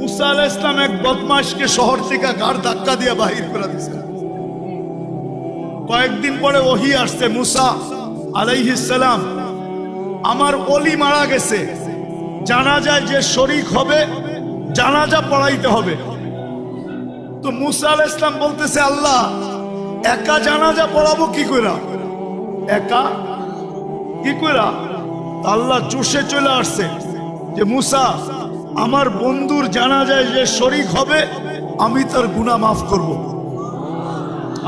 মুসা আলাইহিস সালাম এক বদমাশকে শহর থেকে গাড় ধাক্কা দিয়ে বাহির করে দিয়েছেন। কয়েকদিন পরে ওহী আসছে, মুসা আলাইহিস সালাম, আমার ওলি মারা গেছে, জানাজায় যে শরীক হবে জানাজা পড়াইতে হবে। তো মুসা আলাইহিস সালাম বলতেছে, আল্লাহ একা জানাজা পড়াবো কি কইরা, একা কি কইরা? আল্লাহ চুষে চলে আসছে যে মুসা, আমার বন্ধুর জানাজায় যে শরীক হবে আমি তার গুনাহ মাফ করব,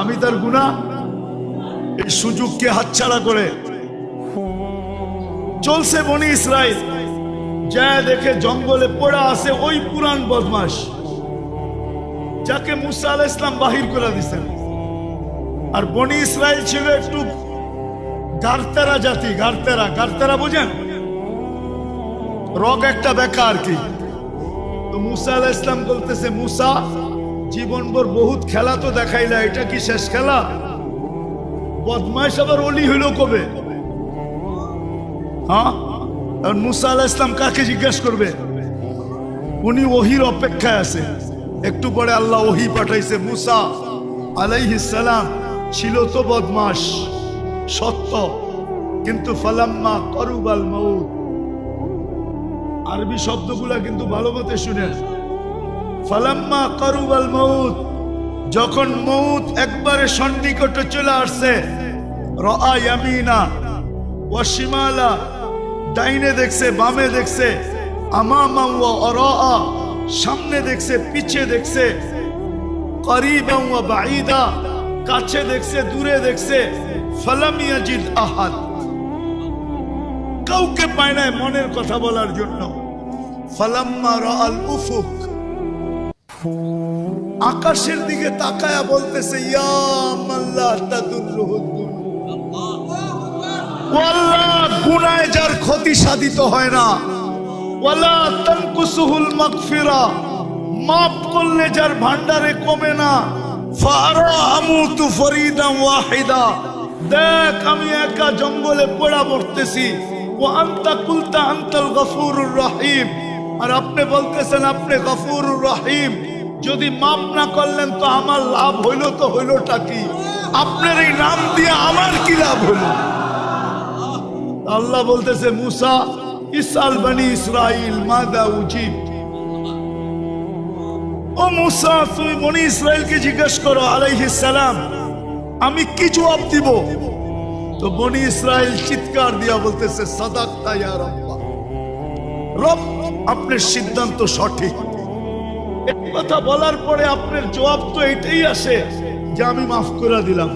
আমি তার গুনাহ। এই সুযোগকে হাতছাড়া করে চলছে বনি ইসরাইল, যা দেখে জঙ্গলে পড়া আছে ওই পুরান বদমাশ যাকে মুসা আলাইহিস সালাম বাহির করে দিয়েছেন। আর বনি ইসরাইল ছিল একটু গারতেরা জাতি, গারতেরা বুঝেন, রগ একটা বেকা আর কি। তো মুসা আলাইহিস সালাম বলতেছে, মুসা জীবনভর বহুত খেলা তো দেখাইলা, এটা কি শেষ খেলা? বদমাইশ আবার ওলি হইল কবে? হ্যাঁ, আর মুসা আলাইহিস সালাম কাকে জিজ্ঞাসা করবে? উনি ওহির অপেক্ষায় আছে। একটু পরে আল্লাহ ওহি পাঠাইছে, মুসা আলাইহিস সালাম ছিল তো বদমাশ সত্য, কিন্তু ফালাম্মা করুবাল মউত, আরবি শব্দগুলা কিন্তু ভালো মতো শুনেন। ফালাম্মা করুবাল মউত, যখন মউত একবারে সন্নিকটে চলে আসছে, রাআ ইয়ামিনা ওয়া শিমালা, ডাইনে দেখছে বামে দেখছে, আমামা ওয়া আরাআ, সামনে দেখছে পিছে দেখছে, করিবান ওয়া বাঈদা, কাছে দেখছে দূরে দেখছে, ফালাম ইয়াজিদ আহাদ, কাউকে পায় না মনের কথা বলার জন্য। ফালাম্মা রাআল উফুক, আকাশের দিকে তাকায়া বলতেছে, ইয়া মাল্লা তাদুররুহু ওয়াল্লাহ, গুনাহে যার ক্ষতি সাধিত হয় না, ওয়ালা তানকুসুহুল মাগফিরা, মাফ করলে যার ভান্ডারে কমে না, ফারা আমুতু ফরিদান ওয়াহিদা, দেখ আমি একা জঙ্গলে পড়া মরতেছি, ওয়া আনতা কুলতা আনতাল গফুরুর রহিম, আর আপনি বলতেছেন আপনি গফুরুর রহিম। যদি মাফ না করলেন তো আমার লাভ হইল, তো হইলটা কি? আপনার এই নাম দিয়ে আমার কি লাভ হইল? আল্লাহ বলতেছে, মুসা ইসআল বনি ইসরাইল মাযা উজিব, ও মুসা তুমি বনি ইসরাইলকে জিজ্ঞেস করো আলাইহিস সালাম আমি কি জবাব দিব। তো বনি ইসরাইল চিৎকার দিয়া বলতেছে, সাদাকতা ইয়া রাব্বা, রব আপনার সিদ্ধান্ত সঠিক। এই কথা বলার পরে আপনার জবাব তো এটাই আসে যে আমি মাফ করে দিলাম।